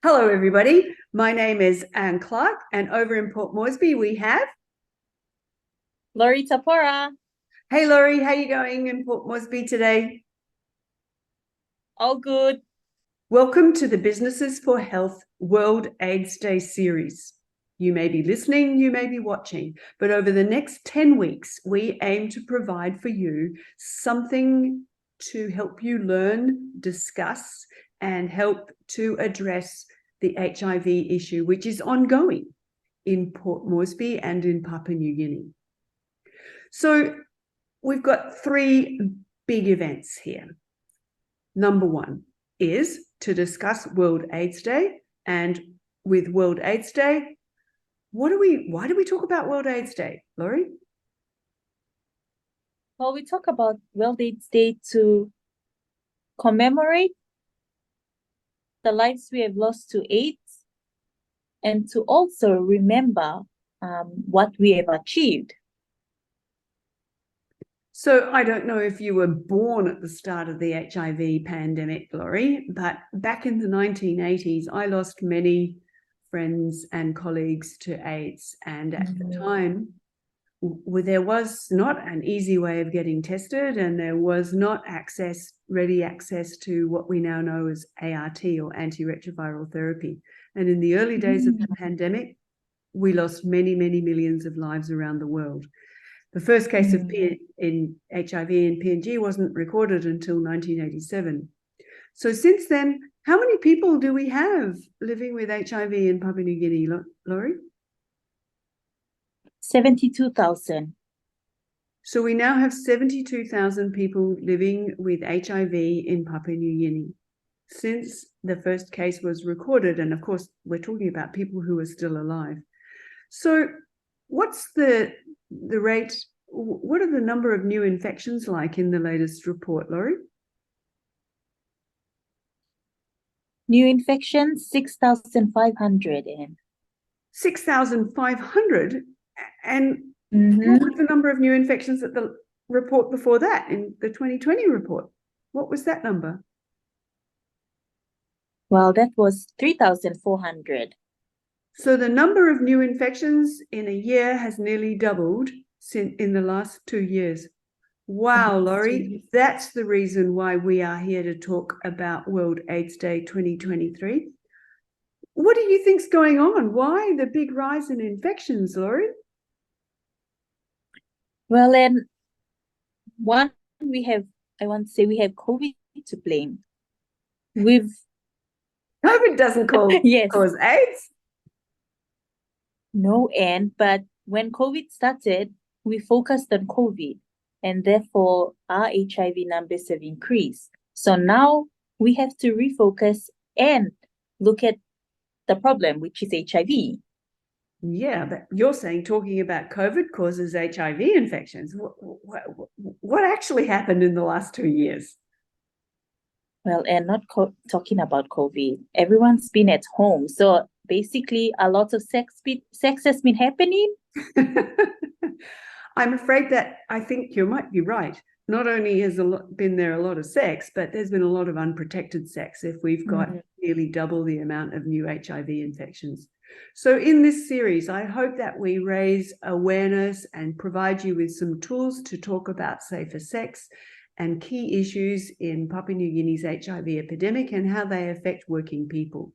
Hello, everybody. My name is Anne Clark, and over in Port Moresby, we have... Lori Tapora, Hey, Laurie, how you going in Port Moresby today? all good. Welcome to the Businesses for Health World AIDS Day series. You may be listening, you may be watching, but over the next 10 weeks, we aim to provide for you something to help you learn, discuss, and help to address the HIV issue, which is ongoing in Port Moresby and in Papua New Guinea. So we've got three big events here. Number one is to discuss World AIDS Day, and with World AIDS Day, why do we talk about World AIDS Day, Laurie? Well, we talk about World AIDS Day to commemorate the lives we have lost to AIDS and to also remember what we have achieved. So I don't know if you were born at the start of the HIV pandemic, Laurie, but back in the 1980s, I lost many friends and colleagues to AIDS. And at the time, there was not an easy way of getting tested, and there was not ready access to what we now know as ART, or antiretroviral therapy. And in the early days of the pandemic, we lost many, many millions of lives around the world. The first case of in HIV in PNG wasn't recorded until 1987. So since then, how many people do we have living with HIV in Papua New Guinea, Laurie? 72,000. So we now have 72,000 people living with HIV in Papua New Guinea since the first case was recorded. And of course, we're talking about people who are still alive. So what's the rate? What are the number of new infections like in the latest report, Laurie? New infections, 6,500. 6,500? And what was the number of new infections at the report before that, in the 2020 report? What was that number? Well, that was 3,400. So the number of new infections in a year has nearly doubled in the last 2 years. Wow, Laurie, that's the reason why we are here to talk about World AIDS Day 2023. What do you think's going on? Why the big rise in infections, Laurie? Well, then, I want to say we have COVID to blame. COVID doesn't cause AIDS. No, but when COVID started, we focused on COVID, and therefore our HIV numbers have increased. So now we have to refocus and look at the problem, which is HIV. Yeah, but you're saying talking about COVID causes HIV infections. What actually happened in the last 2 years? Well, and not talking about COVID. Everyone's been at home. So basically, a lot of sex has been happening. I'm afraid that I think you might be right. Not only has been there a lot of sex, but there's been a lot of unprotected sex if we've got nearly double the amount of new HIV infections. So in this series, I hope that we raise awareness and provide you with some tools to talk about safer sex and key issues in Papua New Guinea's HIV epidemic and how they affect working people.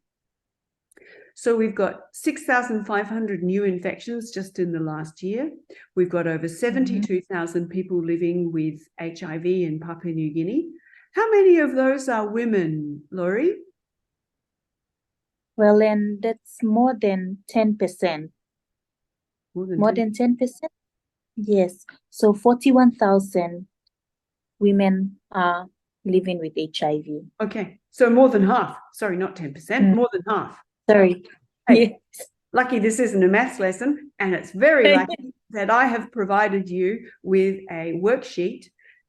So we've got 6,500 new infections just in the last year. We've got over 72,000 people living with HIV in Papua New Guinea. How many of those are women, Laurie? Well, and that's more than 10%. More than 10%? Yes. So 41,000 women are living with HIV. Okay. So more than half. Sorry, not 10%, more than half. Sorry. Hey, yes. Lucky this isn't a maths lesson, and it's very lucky that I have provided you with a worksheet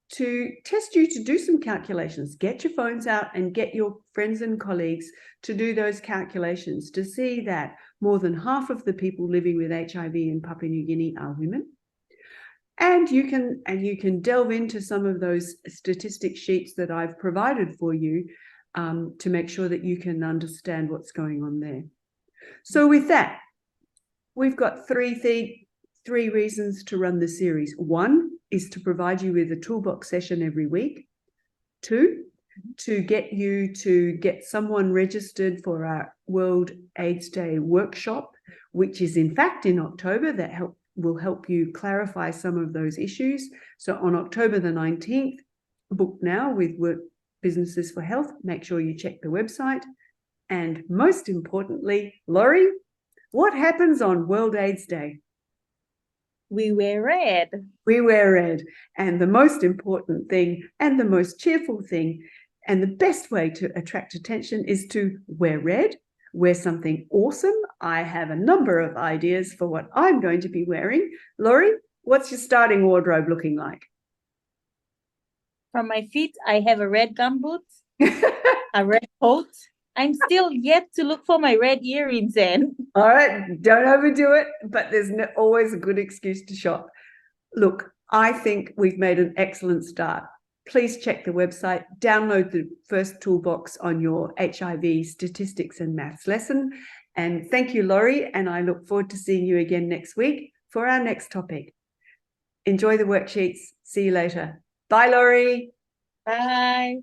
to test you to do some calculations. Get your phones out and get your friends and colleagues to do those calculations to see that more than half of the people living with HIV in Papua New Guinea are women. And you can delve into some of those statistic sheets that I've provided for you to make sure that you can understand what's going on there. So with that, we've got three reasons to run the series. One is to provide you with a toolbox session every week. Two, to get you to get someone registered for our World AIDS Day workshop, which is in fact in October, that will help you clarify some of those issues. So on October the 19th, book now with Work Businesses for Health. Make sure you check the website. And most importantly, Laurie, what happens on World AIDS Day? We wear red. We wear red. And the most important thing and the most cheerful thing and the best way to attract attention is to wear red, wear something awesome. I have a number of ideas for what I'm going to be wearing. Laurie, what's your starting wardrobe looking like? From my feet, I have a red gumboot, a red coat. I'm still yet to look for my red earrings in. All right, don't overdo it, but there's always a good excuse to shop. Look, I think we've made an excellent start. Please check the website, download the first toolbox on your HIV statistics and maths lesson. And thank you, Laurie, and I look forward to seeing you again next week for our next topic. Enjoy the worksheets. See you later. Bye, Laurie. Bye.